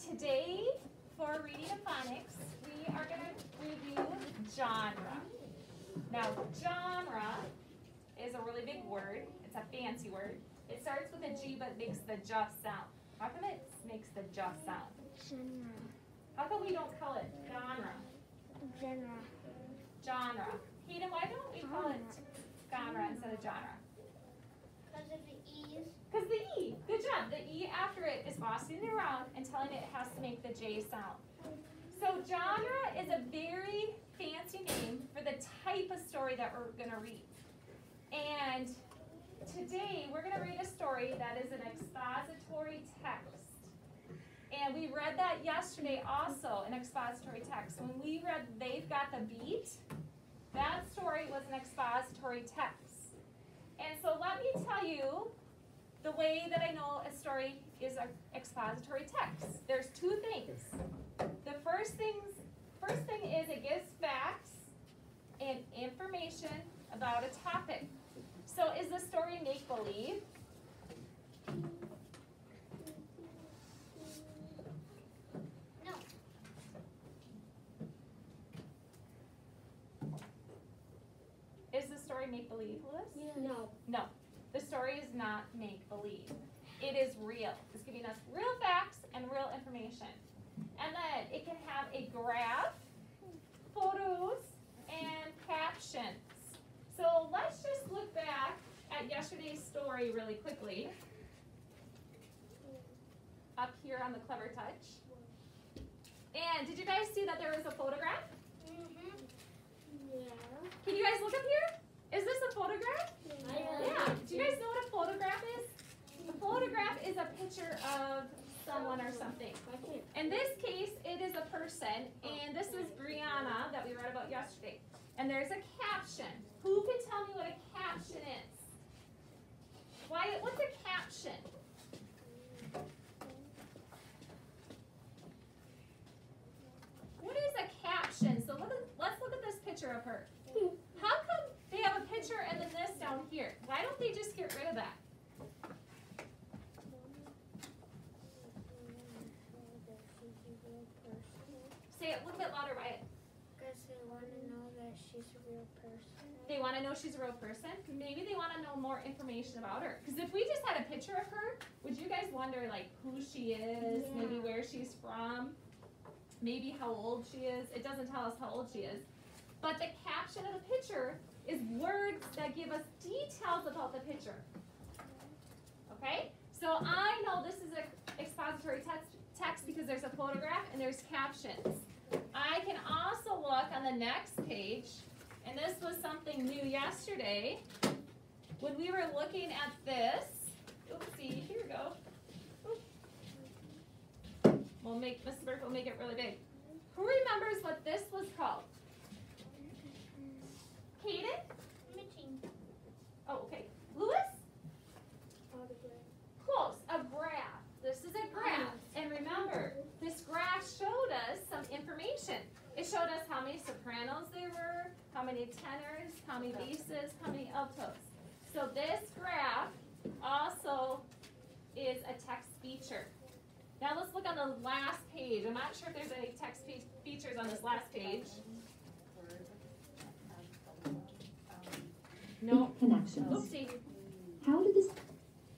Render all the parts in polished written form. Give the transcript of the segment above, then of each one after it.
Today, for reading and phonics, we are going to review genre. Now, genre is a really big word. It's a fancy word. It starts with a G but makes the J sound. How come it makes the J sound? Genre. How come we don't call it genre? Genre. Genre. Hayden, why don't we call it genre instead of genre? Because of the E's. Because the E. Good job. The E after it is bossing it around and telling it has to make the J sound. So genre is a very fancy name for the type of story that we're going to read. And today we're going to read a story that is an expository text. And we read that yesterday also, an expository text. When we read They've Got the Beat, that story was an expository text. And so let me tell you the way that I know a story is an expository text. There's two things. The first thing is it gives facts and information about a topic. So is the story make-believe? No. Is the story make-believe, Lewis? Yeah. No. No. The story is not make-believe. It is real. It's giving us real facts and real information. And then it can have a graph, photos, and captions. So let's just look back at yesterday's story really quickly. Up here on the Clever Touch. And did you guys see that there was a photograph? Mm-hmm. Yeah. Can you guys look up here? Is this a photograph? Yeah. Do you guys know what a photograph is? A photograph is a picture of someone or something. In this case, it is a person, and this is Brianna that we read about yesterday. And there's a caption. Who can tell me what a caption is? Wyatt, what's a caption? What is a caption? So let's look at this picture of her. How come they have a picture and then this down here? Why don't they just get rid of that? Say it a little bit louder, Wyatt. Because they want to know that she's a real person. They want to know she's a real person. Maybe they want to know more information about her. Because if we just had a picture of her, would you guys wonder like who she is, maybe where she's from, maybe how old she is? It doesn't tell us how old she is. But the caption of the picture is words that give us details about the picture. Okay? So I know this is an expository text because there's a photograph and there's captions. I can also look on the next page, and this was something new yesterday. When we were looking at this, oopsie, here we go. We'll make, Mrs. Burke will make it really big. Who remembers what this was called? Hayden? Mitching. Oh, okay. Lewis? Autograph. Close. A graph. This is a graph. And remember, this graph showed us some information. It showed us how many sopranos there were, how many tenors, how many basses, how many altos. So this graph also is a text feature. Now let's look on the last page. I'm not sure if there's any text features on this last page. No. Connections. Oopsie. How did this?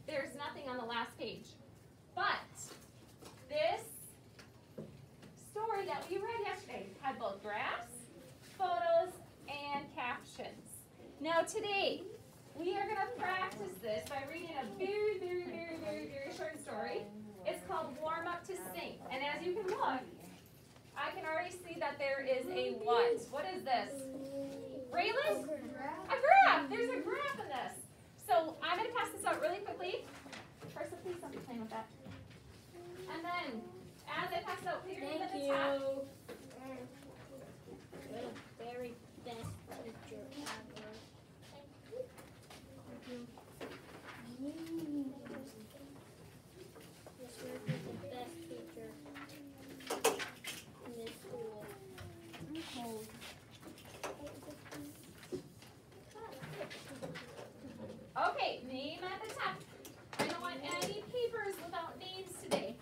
There's nothing on the last page. But this story that we read yesterday had both graphs, photos, and captions. Now today, we are going to practice this by reading a very, very, very, very, very short story. It's called Warm Up to Sing. And as you can look, I can already see that there is a what? What is this? Raylan? A graph. There's a graph in this. So I'm going to pass this out really quickly. First, please don't be playing with that. And then, as I pass it out, put your name at the top. You're the very best teacher ever. Yes, you're the best teacher in this school. I'm cold. Okay, name at the top. I don't want any papers without names today.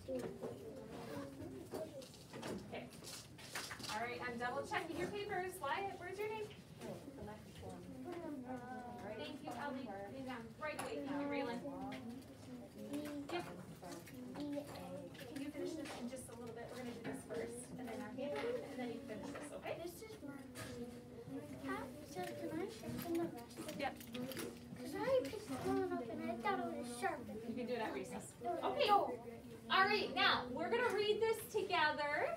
Okay. All right, I'm double checking your papers. Wyatt, where's your name? Thank you, Ellie. Right away now, Raylan. Yep. Can you finish this in just a little bit? We're going to do this first, and then our handwriting, and then you finish this, okay? This is mine. So can I sharpen the rest of it? Yep. Because I picked one up and I thought it was sharpened. You can do it at recess. Okay. Okay. All right, now we're going to read this together.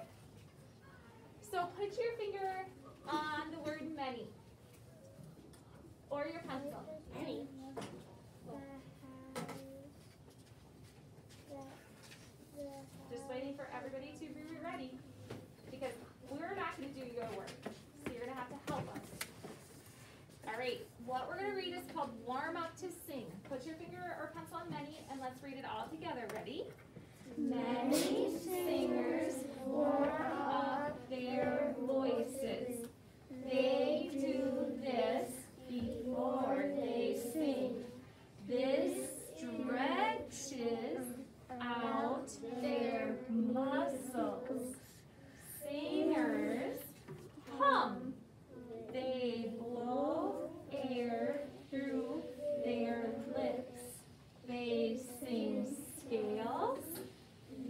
So put your finger on the word many. Or your pencil. Many. Just waiting for everybody to be ready. Because we're not going to do your work. So you're going to have to help us. All right, what we're going to read is called Warm Up to Sing. Put your finger or pencil on many and let's read it all together. Ready? Many singers warm up their voices. They do this before they sing. This stretches out their muscles. Singers hum. They blow air through their lips. They sing scales.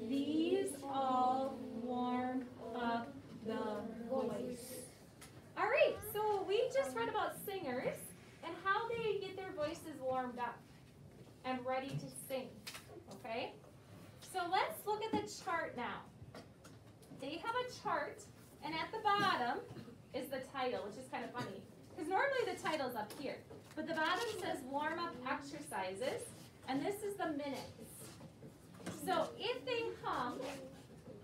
These all warm up the voice. All right, so we just read about singers and how they get their voices warmed up and ready to sing, okay? So let's look at the chart now. They have a chart, and at the bottom is the title, which is kind of funny, because normally the title's up here, but the bottom says warm-up exercises, and this is the minutes. So if they hum,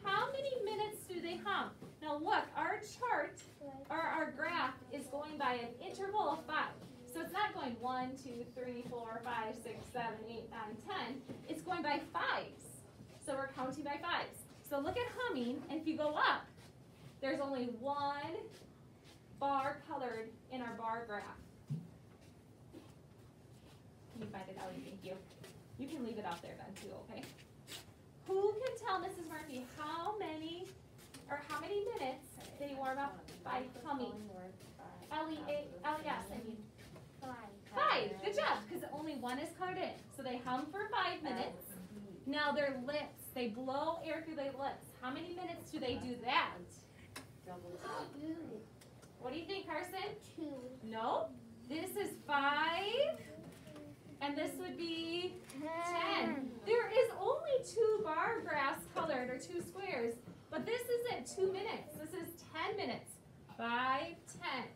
how many minutes do they hum? Now look, our chart, or our graph, is going by an interval of 5. So it's not going 1, 2, 3, 4, 5, 6, 7, 8, 9, 10. It's going by 5s. So we're counting by 5s. So look at humming, and if you go up, there's only 1 bar colored in our bar graph. Can you find it, Ellie? Thank you. You can leave it out there then too, okay? Who can tell Mrs. Murphy how many minutes they warm up by humming? Ellie, yes, I mean. 5. Good job, because only 1 is colored in. So they hum for 5 minutes. Now their lips, they blow air through their lips. How many minutes do they do that? What do you think, Carson? 2. No. This is 5. And this would be 10. There is only 2 bar graphs colored, or 2 squares. But this isn't 2 minutes. This is 10 minutes. 5, 10.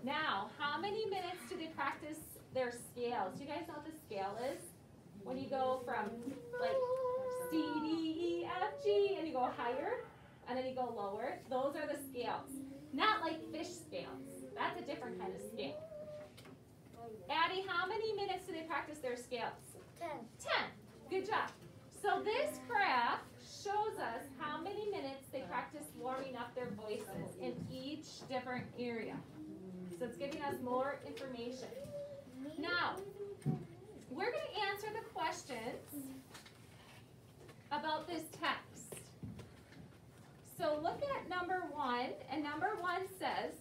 Now, how many minutes do they practice their scales? Do you guys know what the scale is? When you go from like C, D, E, F, G, and you go higher, and then you go lower. Those are the scales. Not like fish scales. That's a different kind of scale. Addie, how many minutes do they practice their scales? 10. 10. Good job. So this graph shows us how many minutes they practice warming up their voices in each different area. So it's giving us more information. Now, we're going to answer the questions about this text. So look at number 1, and number 1 says,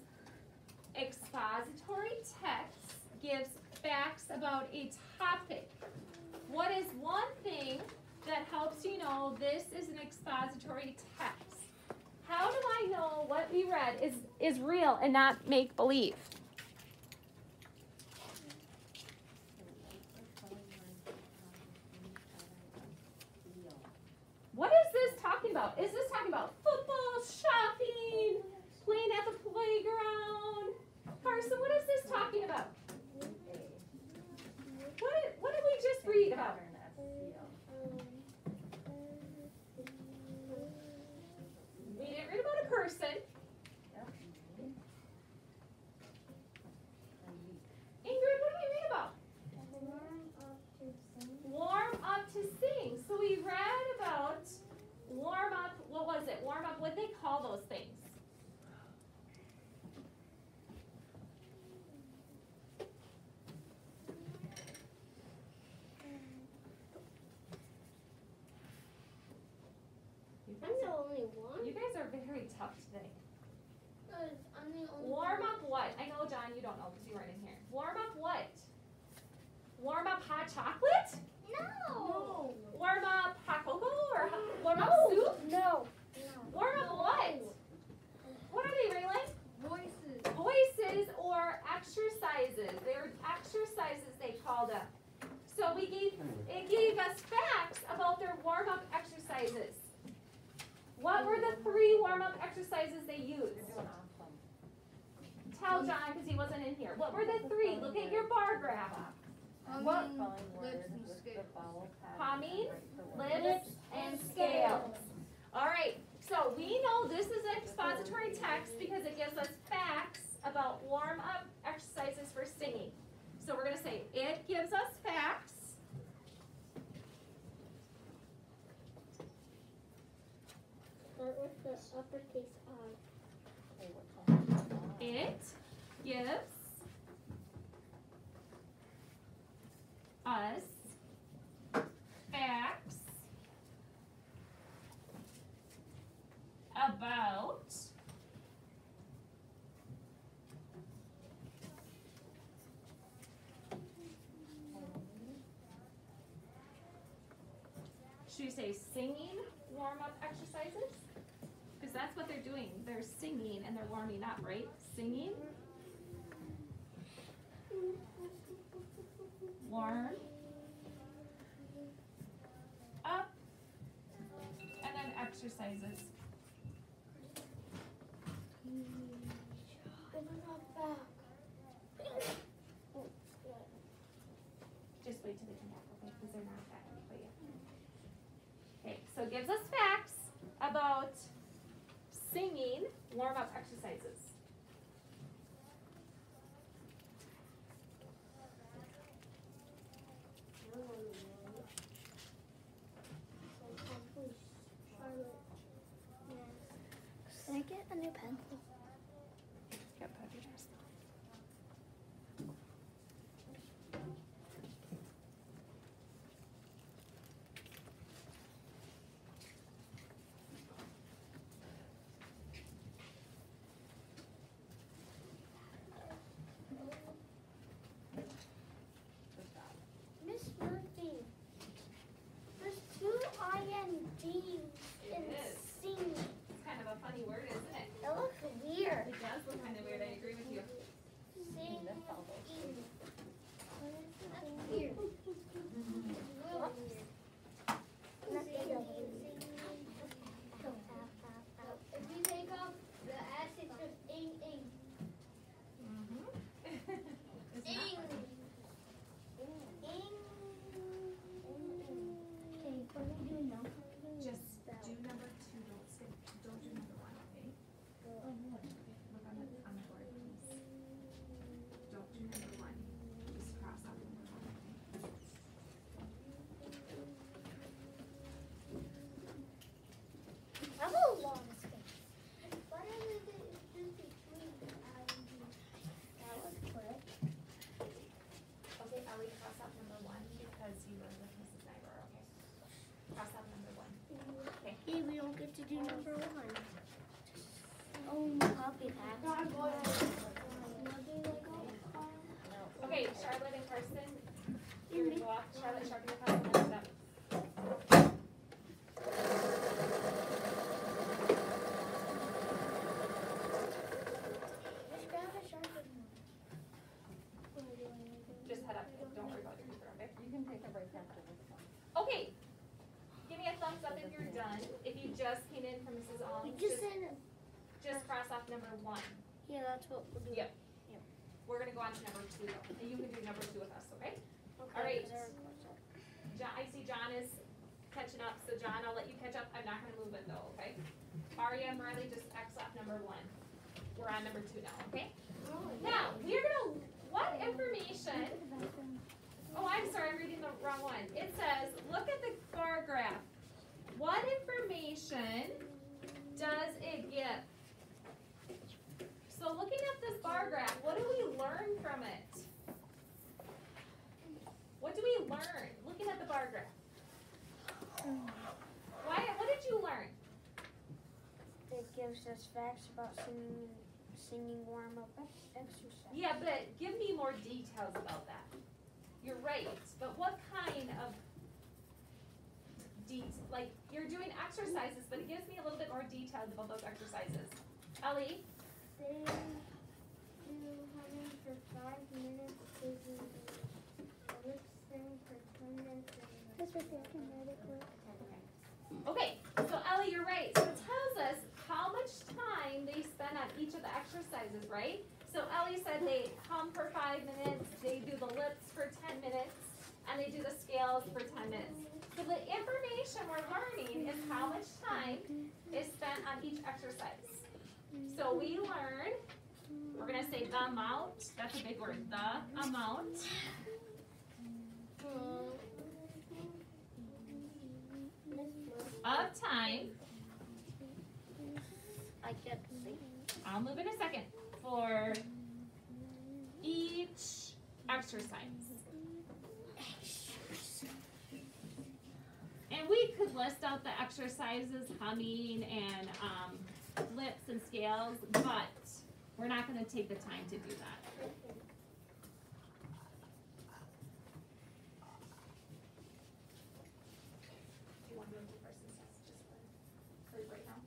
expository text gives facts about a topic. What is one thing that helps you know this is an expository text? How do I know what we read is real and not make-believe? What is this talking about? Is this talking about football, shopping, playing at the playground? Carson, what is this talking about? What did we just read about? We didn't read about a person. one? You guys are very tough today. Because I'm the only Warm up what? I know, John, you don't know because you weren't in here. Warm up what? Warm up hot chocolate? No. Warm up hot cocoa or warm up soup? No. Warm up what? What are they, Raylan? Voices. Voices or exercises. They're exercises, they called them. So it gave us facts about their warm up exercises. What were the 3 warm up exercises they used? Tell John because he wasn't in here. What were the 3? Look at your bar graph. What? Lips and scales. Humming, lips, and scales. All right, so we know this is an expository text because it gives us facts about warm-up exercises for singing. So we're going to say, it gives us facts. Start with the uppercase I. It gives us facts about should we say singing warm-up exercises? Because that's what they're doing. They're singing and they're warming up, right? Singing. Warm up. And then exercises. Just wait till they come back, okay? Because they're not back quite yet. Okay, so it gives us facts about singing warm-up exercises. Can I get a new pencil? Yep, put it yours. Miss Murphy, there's 2 INGs in It is. sing. It's kind of a funny word, isn't it? It looks weird. It does look kind of weird, I agree with you. Sing. That's weird. Real weird. If you take off the S, it's just ing, ing. It's Ing. not funny. Ing. Okay, what do we do now? Just do number 2, don't do number 1, okay? Look on the board, please. Don't do number 1. Just cross out number 1, okay? That's a lot of space. Why don't we do just between the INGs? That was quick. Okay, Ellie, cross out number 1 because you were with Mrs. Nyber, okay? Cross out number 1. Okay. Hey, we don't get to do number 1. Oh, copy that. Okay, Charlotte and Karsten, you're gonna go off. Charlotte, sharpen your pencil and sit up. Just grab a sharpen one. Just head up, don't worry about your paper, okay? You can take a break after this one. Okay, give me a thumbs up if you're done. If you just came in from Mrs. Ong, You just said it. just cross off number 1. Yeah, that's what we'll do. Yep. We're gonna go on to number 2 though, and you can do number 2 with us, okay? Okay, All right. there it goes. John, I see John is catching up, so John, I'll let you catch up. I'm not gonna move it though, okay? Aria and Marley, just X off number 1. We're on number 2 now, okay? Now, we're gonna, what information, oh, I'm sorry, I'm reading the wrong one. It says, look at the bar graph. What information does it give? So looking at this bar graph, what do we learn from it? What do we learn looking at the bar graph? What did you learn? gives us facts about singing warm-up exercise. Yeah, but give me more details about that. You're right, but what kind of like, you're doing exercises, but it gives me a little bit more details about those exercises. Ellie? They do humming for 5 minutes, dizzy, lip sync for 10 minutes, and kinetic work. Okay, so Ellie, you're right. So it tells us how much time they spend on each of the exercises, right? So Ellie said they hum for 5 minutes, they do the lips for 10 minutes, and they do the scales for 10 minutes. So the information we're learning is how much time is spent on each exercise. So we learn, we're going to say the amount, that's a big word, the amount of time, I can't see. I'll move in a second, for each exercise. And we could list out the exercises, humming and lips and scales, but we're not going to take the time to do that. Do you want to go first since that's just for right now?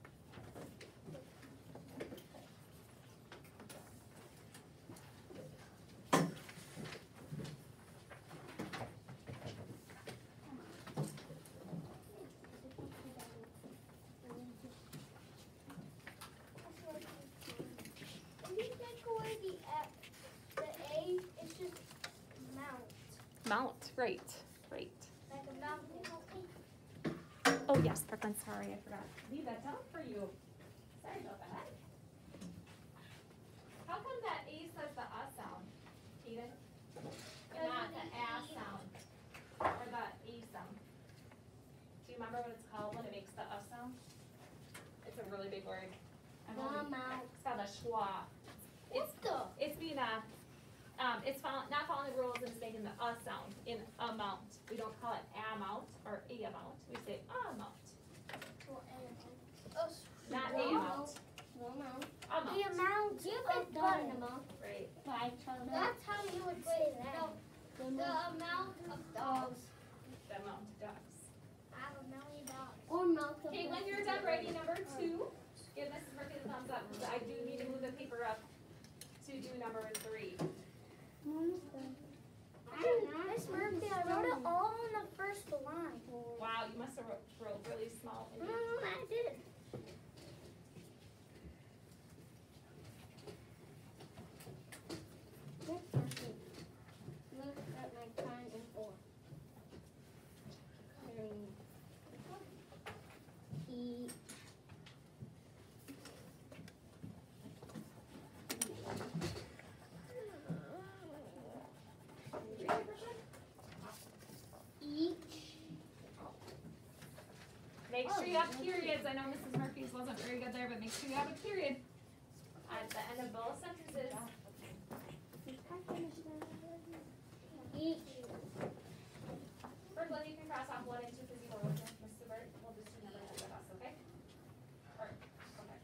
Mount, right. Like a mountain. Oh yes, Brooklyn, sorry, I forgot. Leave that down for you. Sorry about that. How come that A says the sound, Eden? And not the sound, or the A sound? Do you remember what it's called when it makes the sound? It's a really big word. It's called a schwa. It's being not following the rules and it's making the sound in amount. We don't call it amount or a amount. We say amount. Not a amount. Amount. The amount of dogs. Right. That's how you would say that. The amount of dogs. The amount of ducks. I have a million dogs. Or milk of Okay, when you're done writing number 2, give Mrs. Murphy the thumbs up. I do need to move the paper up to do number 3. Miss Murphy, I wrote it all on the first line. Wow, you must have wrote really small. I did. Look at my time in 4. E. Make sure you have periods. I know Mrs. Murphy's wasn't very good there, but make sure you have a period at the end of both sentences. Each. Brooklyn, you can cross off 1 and 2 because you were with Miss Subert. We'll just remember that with us, okay? Or, okay.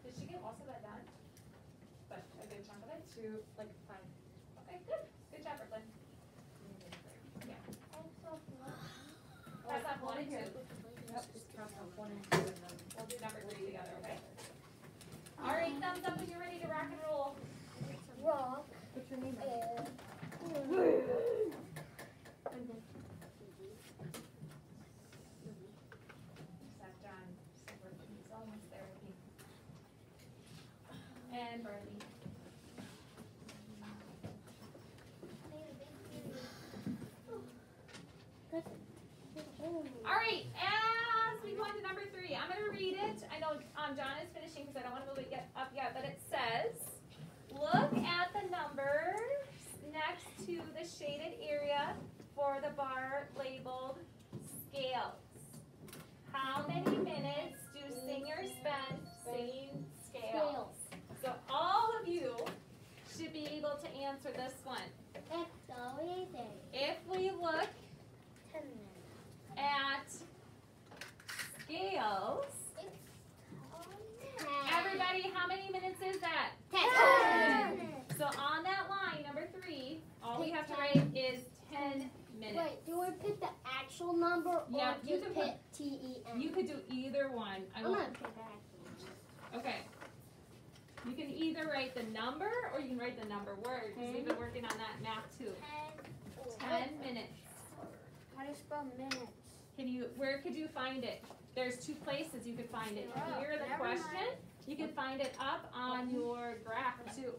Did she get most of that done? But a good chunk of it? 2, like 5. Okay, good. Good job, Brooklyn. Yeah. Cross off 1 and 2. We'll do number 3 together, okay? All right, thumbs up when you're ready to rock and roll. Rock. What's your name? Except John, he's almost there with me. And Bradley. All right, as we go on to number 3, I'm going to read it. I know John is finishing because I don't want to move it up yet, but it says, look at the numbers next to the shaded area for the bar labeled scales. How many minutes do singers spend singing scales? So all of you should be able to answer this one. It's so easy. If we look 10 minutes. at scales, Yeah, you just can put T-E-N. You could do either one. I I'm won't. gonna put that. Okay. You can either write the number or you can write the number word. Because we've been working on that math too. 10 minutes. How do you spell minutes? Where could you find it? There's 2 places you could find it. Oh, Here, the never question. mind. You can find it up on your graph too.